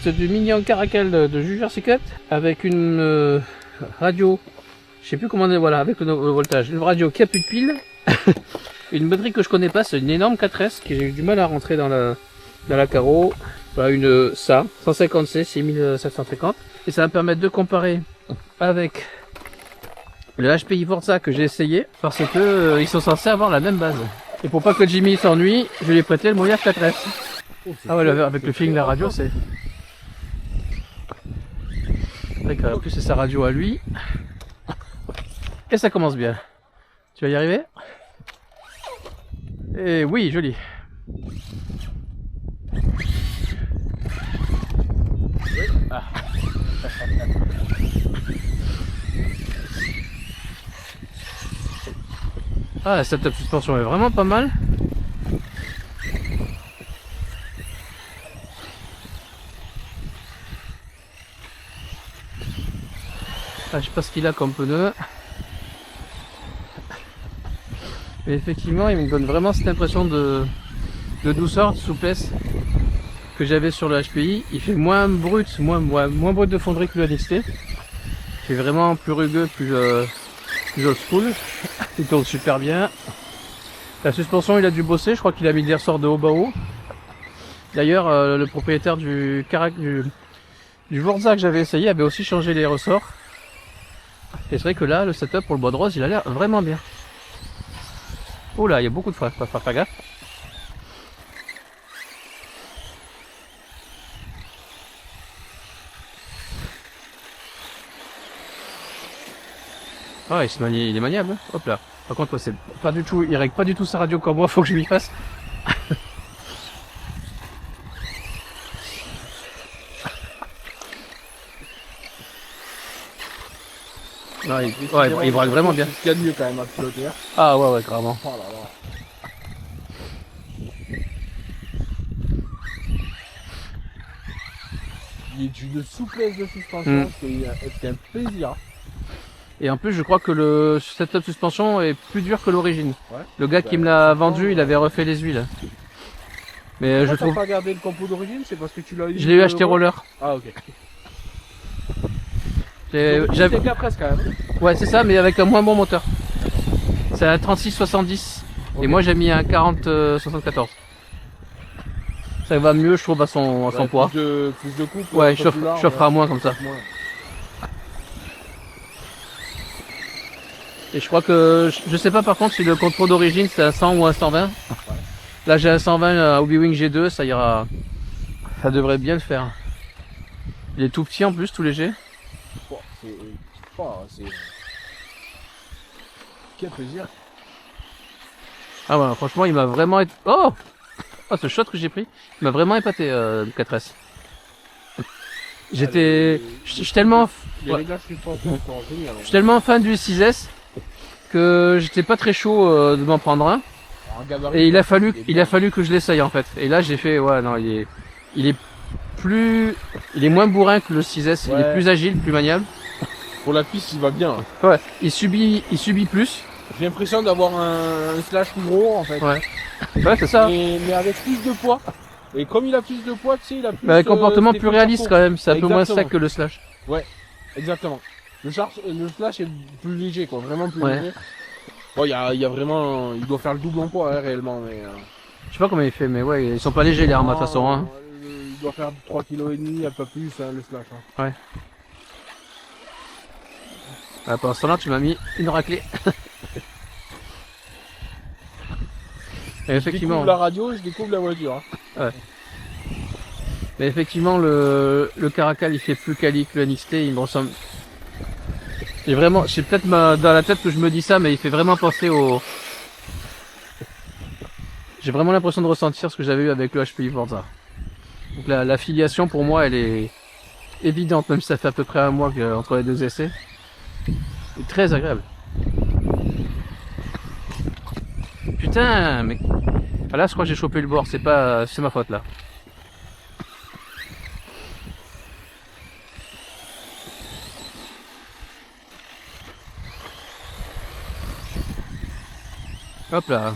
test du Mini Caracal de Juger Secret avec une radio, je sais plus comment on dit, voilà, avec le voltage, une radio qui a plus de pile, une batterie que je connais pas, c'est une énorme 4S qui j'ai eu du mal à rentrer dans la carreau. Voilà, une 150C 6750, et ça va me permettre de comparer avec le HPI Forza que j'ai essayé, parce que ils sont censés avoir la même base. Et pour pas que Jimmy s'ennuie, je lui ai prêté le Moyar 4S. Ah ouais, avec le feeling de la radio, c'est vrai qu'en plus c'est sa radio à lui. Et ça commence bien. Tu vas y arriver? Et oui, joli. Ah. Ah, la setup suspension est vraiment pas mal. Ah, je sais pas ce qu'il a comme pneu. Mais effectivement, il me donne vraiment cette impression de douceur, de souplesse que j'avais sur le HPI. Il fait moins brut, moins brut de fonderie que le NXT. Il fait vraiment plus rugueux, plus old school. Il tourne super bien. La suspension, il a dû bosser. Je crois qu'il a mis des ressorts de haut bas haut. D'ailleurs, le propriétaire du Forza que j'avais essayé avait aussi changé les ressorts. Et c'est vrai que là, le setup pour le bois de rose, il a l'air vraiment bien. Oh là, il y a beaucoup de freins, faut faire gaffe. Ah, il est maniable, hein. Hop là. Par contre, c'est pas du tout, il règle pas du tout sa radio comme moi, faut que je lui fasse. Non, il braque vraiment bien. Il y a de mieux quand même à piloter. Ah ouais, carrément. Oh là là. Il est d'une souplesse de suspension, c'est un plaisir. Et en plus, je crois que le setup suspension est plus dur que l'origine. Ouais. Le gars qui me l'a vendu, il avait refait les huiles. Mais je trouve. T'as pas gardé le compo d'origine, c'est parce que tu l'as eu. Je l'ai eu acheté roller. Ah ok. J'avais bien presque quand même. Ouais, c'est ça, mais avec un moins bon moteur. C'est un 36-70. Okay. Et moi j'ai mis un 40-74. Ça va mieux, je trouve, à son poids. Plus de coupe. Ouais, chauffera moins comme ça. Et je crois que, je sais pas par contre si le contrôle d'origine c'est un 100 ou un 120. Ouais. Là j'ai un 120 Hobby-Wing G2, ça ira. Ça devrait bien le faire. Il est tout petit en plus, tout léger. Quel plaisir. Ah ouais, franchement il m'a vraiment... Oh, ce shot que j'ai pris, il m'a vraiment épaté le 4S. J'étais... Je suis tellement... Je suis tellement fan du 6S que j'étais pas très chaud de m'en prendre un. Et il a fallu que je l'essaye en fait. Et là j'ai fait, ouais non, il est moins bourrin que le 6S, ouais. Il est plus agile, plus maniable. Pour la piste il va bien. Ouais, il subit plus. J'ai l'impression d'avoir un slash plus gros en fait. Ouais, ouais c'est ça. Mais avec plus de poids. Et comme il a plus de poids, tu sais, il a plus... un comportement plus réaliste quand même, c'est un peu moins sec que le slash. Ouais, exactement. Le slash est plus léger quoi, vraiment plus léger. Bon, il y a vraiment... Il doit faire le double en poids hein, réellement, mais... Je sais pas comment il fait, mais ouais, ils sont pas légers les armes de toute façon. Hein. Il doit faire 3,5 kg, un peu plus, hein, le slash. Hein. Ouais. Ah, pendant ce temps-là, tu m'as mis une raclée. Et effectivement... Je découvre la radio, je découvre la voiture. Hein. Ouais. Mais effectivement, le Caracal, il fait plus quali que le NXT, il me ressemble... C'est peut-être dans la tête que je me dis ça, mais il fait vraiment penser au... J'ai vraiment l'impression de ressentir ce que j'avais eu avec le HPI Forza. Donc la filiation pour moi, elle est évidente, même si ça fait à peu près un mois entre les deux essais. C'est très agréable. Putain, mais... Ah là, je crois que j'ai chopé le bord, c'est ma faute là. Hop là.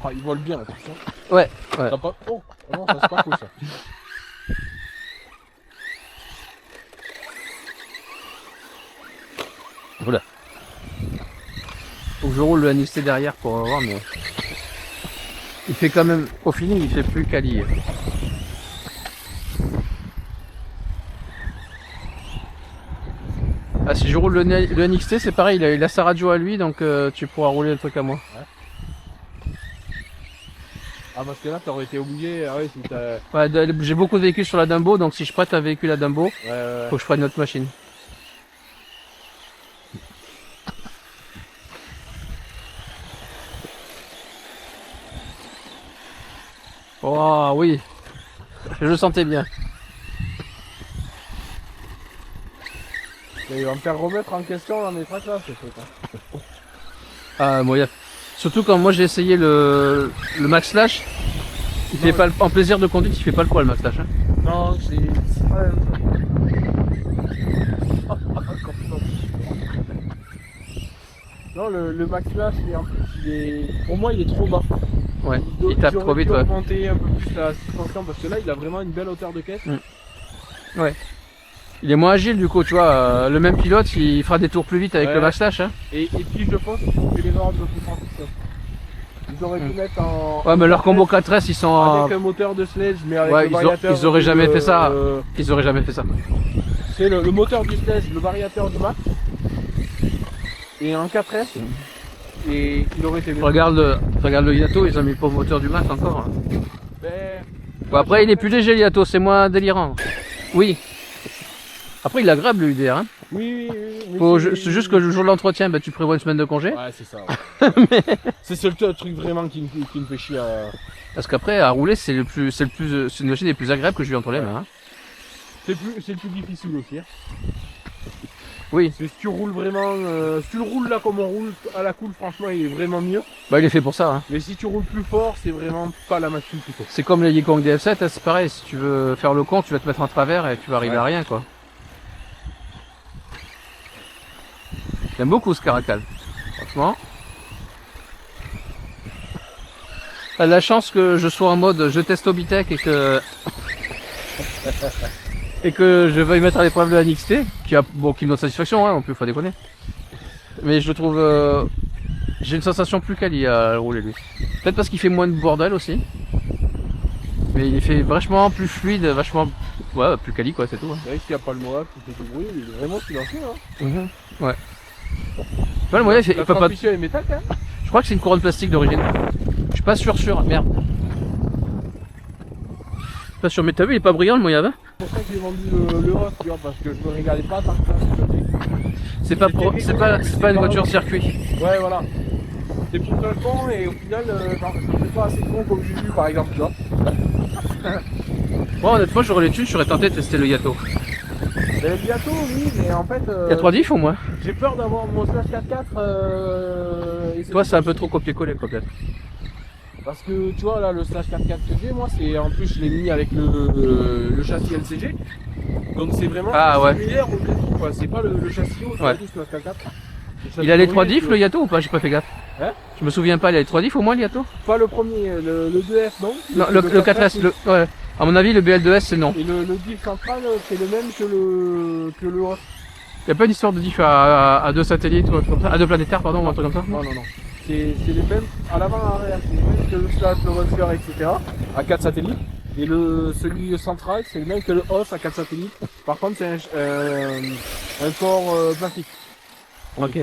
Ah, il vole bien là, tout ça. Ouais. Pas... Oh, non, ça c'est pas cool ça. Voilà. Faut que je roule le NXT derrière pour voir, mais il fait quand même, au feeling, il fait plus quali. Ah, si je roule le NXT, c'est pareil, il a sa radio à lui, donc tu pourras rouler le truc à moi. Ouais. Ah, parce que là, t'aurais été obligé. Ah, ouais, si t'as. Ouais, j'ai beaucoup de véhicules sur la Dumbo, donc si je prête un véhicule à Dumbo, faut que je prenne une autre machine. Oh oui, je le sentais bien. Il va me faire remettre en question dans mes tracks là, ce truc. Ah, moi, surtout quand moi j'ai essayé le Max Slash, il fait pas en plaisir de conduite, il fait pas le poids le Max Slash. Hein. Non, c'est pas la même chose. Non, le Max Slash, en plus, pour moi, il est trop bas. Ouais, il tape trop vite. Il Ouais. augmenter un peu plus la suspension parce que là, il a vraiment une belle hauteur de caisse. Ouais. Il est moins agile du coup, tu vois. Le même pilote, il fera des tours plus vite avec le Max Slash. Hein. Et puis, je pense qu'ils ont fait l'erreur de le transmission. Ils auraient pu mettre en. Ouais, mais leur combo 4S, ils sont. Avec un moteur de sledge, mais avec ouais, le variateur. ils auraient jamais fait ça. Ils auraient jamais fait ça. C'est le moteur du sledge, le variateur du Max. Et un 4S. Et il aurait été mieux. Regarde le Yato, ils ont mis le pauvre moteur du Max encore. Ben, Bon, après, il est plus léger le Yato, c'est moins délirant. Oui. Après, il est agréable le UDR. Hein. Oui. C'est juste que le jour de l'entretien, ben, tu prévois une semaine de congé. Ouais, c'est ça. Ouais. Mais... C'est le truc vraiment qui me fait chier. Parce qu'après, à rouler, c'est une machine des plus agréables que j'ai eu entre les mains. Hein. C'est le plus difficile aussi. Hein. Oui. Si tu roules vraiment, si tu le roules là comme on roule à la cool, franchement, il est vraiment mieux. Bah, il est fait pour ça. Hein. Mais si tu roules plus fort, c'est vraiment pas la machine qu'il faut. C'est comme les Yikong DF7, hein, c'est pareil. Si tu veux faire le con, tu vas te mettre en travers et tu vas arriver à rien, quoi. J'aime beaucoup ce Caracal. Franchement. T'as de la chance que je sois en mode je teste Obitech et que je veuille mettre à l'épreuve de la NXT, qui me donne satisfaction, hein, non plus, faut déconner. Mais je le trouve, j'ai une sensation plus quali à rouler lui. Peut-être parce qu'il fait moins de bordel aussi. Mais il fait vachement plus fluide, vachement, ouais, plus quali quoi, c'est tout. Hein. C'est vrai qu'il n'y a pas le Moab qui fait du bruit, il est vraiment silencieux. Hein. Ouais. Ouais, le moyen, il peut pas. transmission est métal quand même. Je crois que c'est une couronne plastique d'origine. Je suis pas sûr, merde. Pas sûr, mais t'as vu, il est pas brillant le Moyave. Hein. C'est pour ça que j'ai vendu le Ross, tu vois, parce que je me régalais pas tant que ça. C'est pas une voiture circuit. Ouais, voilà. C'est pour le con et au final, genre, je fais pas assez con comme j'ai vu par exemple, tu vois. Moi, honnêtement, j'aurais les thunes, j'aurais tenté de tester le Yato. Mais bientôt, oui, mais en fait. Il y a 3 diffs au moins. J'ai peur d'avoir mon Slash 4x4. Et Toi, c'est un peu trop copier-coller, peut-être. Parce que tu vois, là, le Slash 4x4 que j'ai, moi, c'est en plus, je l'ai mis avec le châssis LCG. Donc, c'est vraiment similaire au châssis, quoi. C'est pas le châssis haut, du Slash 4x4. Il a les 3 diffs, le Yato, ou pas? J'ai pas fait gaffe. Hein? Je me souviens pas, il a les 3 diffs au moins, le Yato? Pas le premier, le 2F, non? Non, le 4S, ouais. À mon avis, le BL2S, c'est non. Et le diff central, c'est le même que le Ross. Il y a pas une histoire de diff à 2 satellites ou un truc comme ça, à 2 planétaires, pardon, ou un truc comme ça? Non. C'est les mêmes à l'avant et à l'arrière, c'est les mêmes que le Slash, le Roadster, etc. à 4 satellites. Et celui central, c'est le même que le Os à 4 satellites. Par contre, c'est un corps plastique. Ok.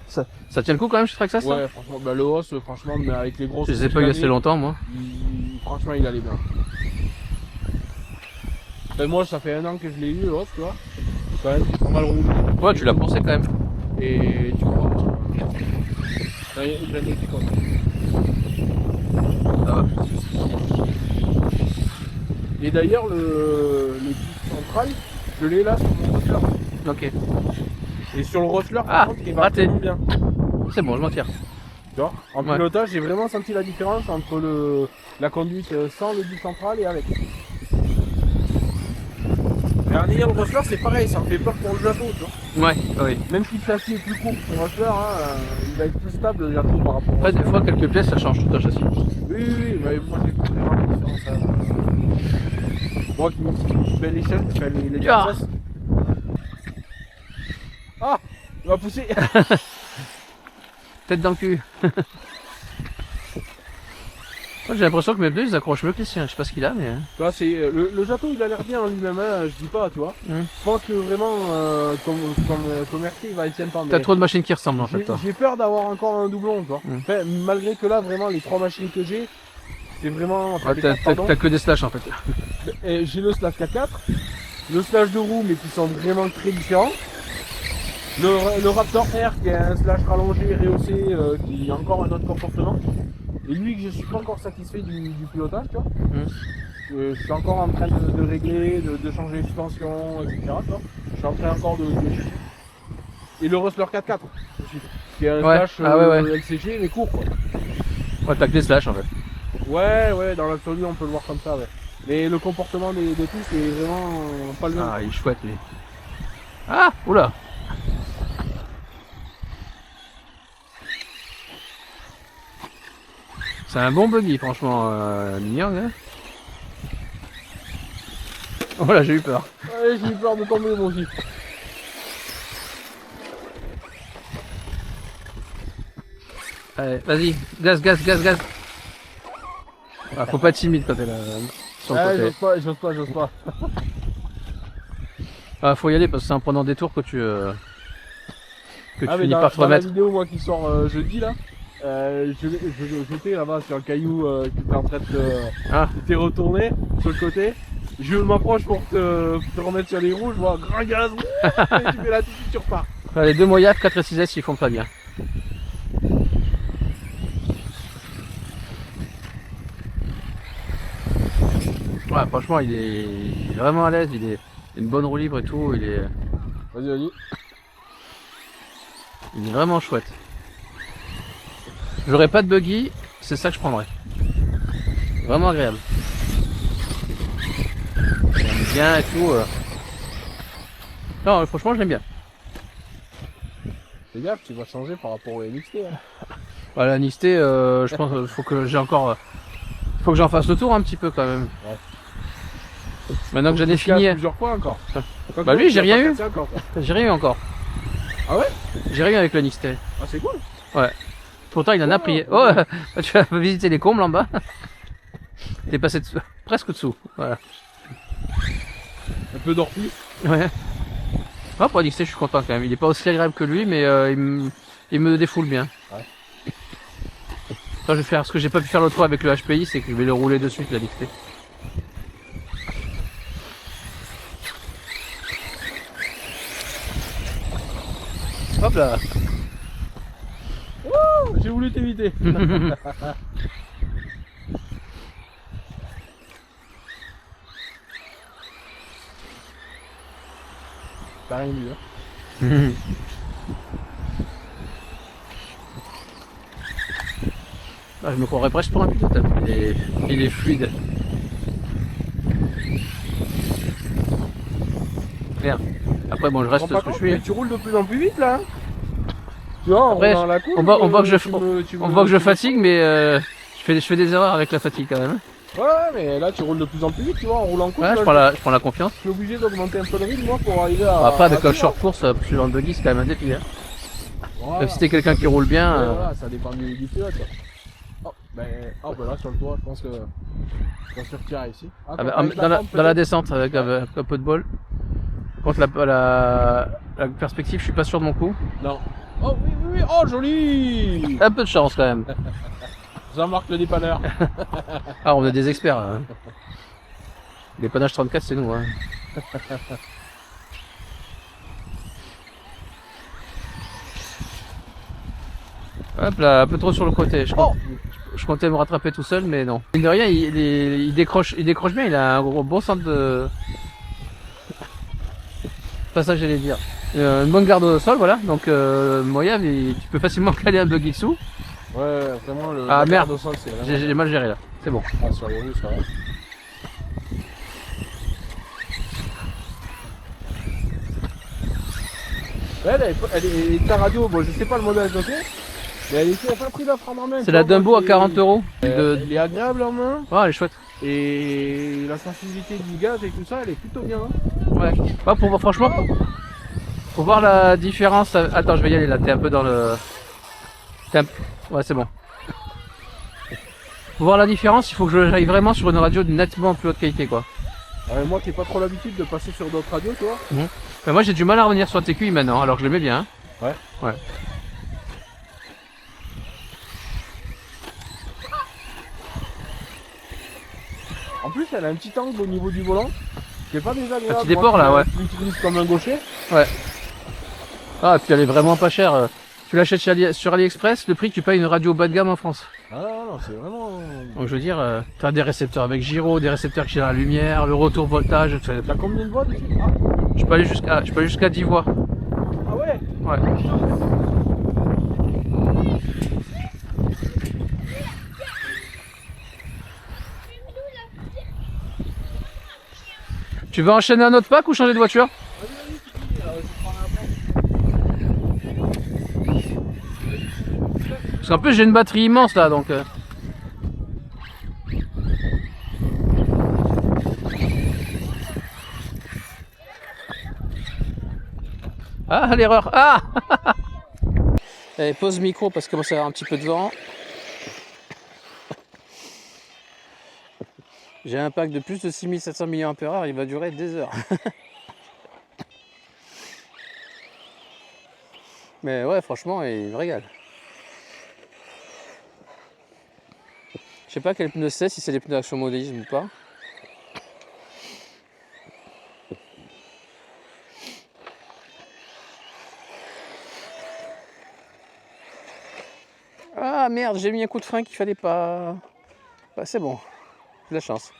Ça tient le coup quand même, je Traxxas, ça? Ouais, franchement, bah, le Os, franchement, mais avec les grosses. Je les ai pas eu assez longtemps, moi. Franchement, il allait bien. Et moi, ça fait 1 an que je l'ai eu, le Os, tu vois. Quand même, c'est pas mal roulé. Ouais, tu l'as pensé quand même. Et tu vois. J'en ai été content. Et d'ailleurs, le disque central, je l'ai là sur mon Rottler. Ok. Et sur le Rottler, par contre, il va vraiment bien. C'est bon, je m'en tire. Tu vois, en pilotage, j'ai vraiment senti la différence entre la conduite sans le disque central et avec. Mais en ayant le Rottler, c'est pareil, ça me fait peur pour le Jato, tu vois. Ouais, oui. Même si le châssis est plus court que le Rottler, il va être plus stable le Jato par rapport au Après, des fois, quelques pièces, ça change tout un châssis. Oui, mais moi j'ai vraiment la différence. Moi qui fais l'échelle, je fais les Ah. pièces. Ah, Il va pousser. Tête dans le cul. Moi, j'ai l'impression que mes pneus ils accrochent mieux que les siens. Je sais pas ce qu'il a, mais. Tu vois, c'est le Jato, il a l'air bien en lui-même, hein, je dis pas, tu vois. Je pense que vraiment, comme commercial, il va y tienne pas. T'as trop de machines qui ressemblent en fait. Toi. J'ai peur d'avoir encore un doublon, tu vois. Enfin, malgré que là, vraiment, les 3 machines que j'ai, c'est vraiment. Ah, t'as que des slash en fait. Et j'ai le slash 4x4, le slash de roue, mais qui sont vraiment très différents. Le Raptor R qui est un slash rallongé, rehaussé, qui a encore un autre comportement. Et lui que je suis pas encore satisfait du pilotage, tu vois. Je suis encore en train de régler, de changer les suspensions, etc. Tu vois. Je suis en train encore de. Et le Rustler 4x4 aussi, qui est un slash LCG mais court quoi. Ouais, t'as que des slash en fait. Ouais, dans l'absolu on peut le voir comme ça, ouais. Mais le comportement des tous c'est vraiment pas le même. Ah, il est chouette lui. Ah, oula. C'est un bon buggy, franchement, Nyang. Hein. Voilà, j'ai eu peur. Ouais, j'ai eu peur de tomber moi aussi. Allez, vas-y, gaz. Ah, faut pas être timide quand t'es là. Sur le côté. J'ose pas. Ah, faut y aller parce que c'est en prenant des tours que tu finis dans, par te dans la remettre. vidéo moi qui sort jeudi là, j'étais là-bas sur un caillou qui était en train de t'es retourné sur le côté. Je m'approche pour te remettre sur les roues, je vois grand gaz, et tu fais là tout de suite tu repars. Les deux Moyave 4 et 6S ils font pas bien. Ouais, franchement il est vraiment à l'aise, il a une bonne roue libre et tout, il est vraiment chouette. J'aurais pas de buggy, c'est ça que je prendrais. Vraiment agréable. J'aime bien et tout. Non, franchement, je l'aime bien. Fais gaffe, tu vas changer par rapport au NXT. Hein. Voilà, NXT, je pense qu'il faut que j'ai encore. Faut que j'en fasse le tour un petit peu quand même. Ouais. Maintenant que j'en ai fini. Plusieurs fois encore. Bah lui, j'ai rien eu. J'ai rien eu encore. Ah ouais? J'ai rien eu avec le NXT. Ah c'est cool. Ouais. Pourtant, il en a pris. Oh, tu vas visiter les combles en bas. T'es passé presque dessous. Voilà. Un peu d'orpi. Ouais. Ah, pour NXT, je suis content quand même. Il est pas aussi agréable que lui, mais il me défoule bien. Ouais. Attends, je vais faire ce que j'ai pas pu faire l'autre fois avec le HPI, c'est que je vais le rouler de suite, la NXT. Hop là. J'ai voulu t'éviter. T'as rien vu, hein. Ah, je me croirais presque pour un pilote. Il est fluide. Merde. Après, bon, je reste ce que je suis. Tu roules de plus en plus vite là. Hein. Tu vois, après, la courbe, on voit que je fatigue, mais je fais des erreurs avec la fatigue quand même. Ouais, mais là tu roules de plus en plus vite, tu vois, en roulant en course. Ouais, là, je prends la confiance. Je suis obligé d'augmenter un peu le rythme moi pour arriver à. Après, avec le short course, suivant le buggy, c'est quand même un défi. Hein. Voilà. Même si t'es quelqu'un qui roule bien. Ouais, voilà, ça dépend du pilote. Oh, ben là sur le toit, je pense que je vais se retirer ici. Dans la descente, avec un peu de bol. Contre la perspective, je suis pas sûr de mon coup. Non. Oh oui, oh joli. Un peu de chance quand même. Jean-Marc le dépanneur. Ah, on est des experts. Hein. Dépannage 34, c'est nous. Hein. Hop là, un peu trop sur le côté. Je comptais me rattraper tout seul, mais non. Mine de rien, il décroche bien. Il a un bon centre de. C'est pas ça que j'allais dire. Une bonne garde au sol, voilà. Donc Moyave, tu peux facilement caler un buggy dessous. Ouais, vraiment le. Ah merde, au sol, c'est j'ai mal géré là. C'est bon. Ah, sur les rues, ça va. Elle est ta radio, bon je sais pas le modèle que c'est, mais elle était à pas pris d'offre en main. C'est la Dumbo à 40 €. Elle est agréable en main. Ouais, elle est chouette. Et la sensibilité du gaz et tout ça, elle est plutôt bien. Hein. Ouais. Franchement, Faut voir la différence. Attends, je vais y aller là. T'es un peu dans le. Ouais, c'est bon. Pour voir la différence, il faut que j'aille vraiment sur une radio de nettement plus haute qualité, quoi. Moi qui n'ai pas trop l'habitude de passer sur d'autres radios, tu vois. Mais moi j'ai du mal à revenir sur TQI maintenant, alors que je l'aimais bien. Hein. Ouais. Ouais. En plus, elle a un petit angle au niveau du volant qui est pas désagréable. Un petit déport là, ouais. Tu l'utilises comme un gaucher. Ouais. Ah, et puis elle est vraiment pas chère. Tu l'achètes sur AliExpress, le prix que tu payes une radio bas de gamme en France. Ah non, c'est vraiment. Donc je veux dire, tu as des récepteurs avec gyro, des récepteurs qui gèrent la lumière, le retour voltage. T'as combien de voix dessus? Je peux aller jusqu'à 10 voix. Ah ouais. Ouais. Tu veux enchaîner un autre pack ou changer de voiture? Parce qu'en plus j'ai une batterie immense là donc. Ah l'erreur. Ah. Allez, pose micro parce que commence à y avoir un petit peu de vent. J'ai un pack de plus de 6700 mAh, il va durer des heures. Mais ouais, franchement, il me régale. Je sais pas quel pneu c'est, si c'est des pneus Action Modélisme ou pas. Ah merde, j'ai mis un coup de frein qu'il fallait pas. Bah, c'est bon, j'ai de la chance.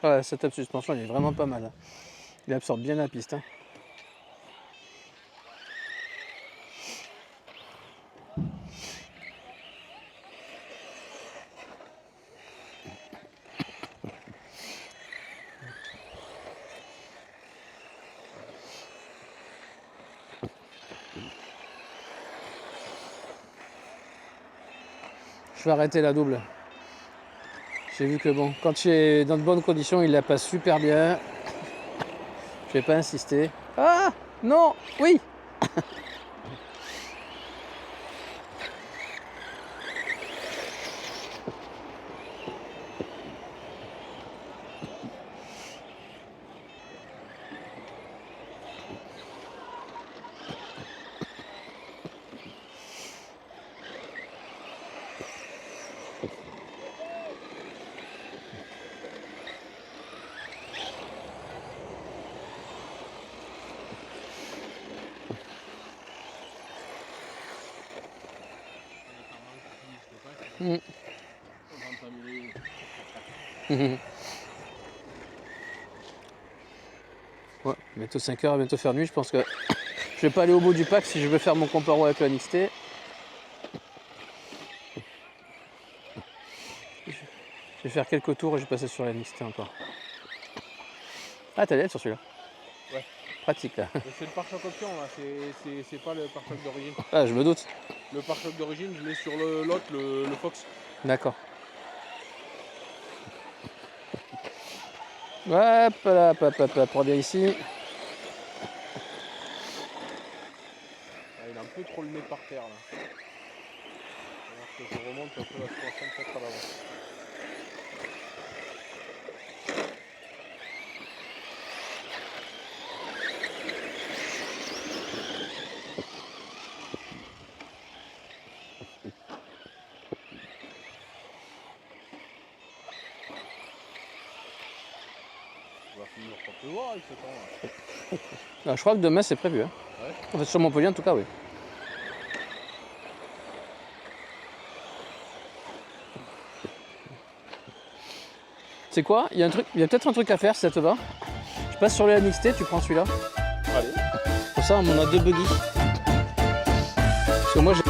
Ouais, cette setup suspension, il est vraiment pas mal. Il absorbe bien la piste. Hein. Je vais arrêter la double. J'ai vu que bon, quand tu es dans de bonnes conditions, il la passe super bien. Je vais pas insister. Ah non, oui. Ouais, bientôt 5 heures, bientôt faire nuit. Je pense que je vais pas aller au bout du pack si je veux faire mon comparo avec le NXT. Je vais faire quelques tours et je vais passer sur la NXT encore. Ah, t'as l'aide sur celui-là? Ouais. Pratique là. C'est le pare-choc option là, c'est pas le pare-choc d'origine. Ah, je me doute. Le pare-choc d'origine, je l'ai sur l'autre, le Fox. D'accord. Hop là, pour bien ici. Ah, il a un peu trop le nez par terre là. Alors que je remonte un peu à 64 à l'avant. On peut voir avec ce temps là. Ah, je crois que demain c'est prévu. Hein. Ouais. En fait, sur Montpellier en tout cas, oui. C'est quoi? Il y a peut-être un truc à faire si ça te va. Je passe sur le NXT, tu prends celui-là. Allez. Pour ça, on en a deux buggy. Parce que moi j'ai.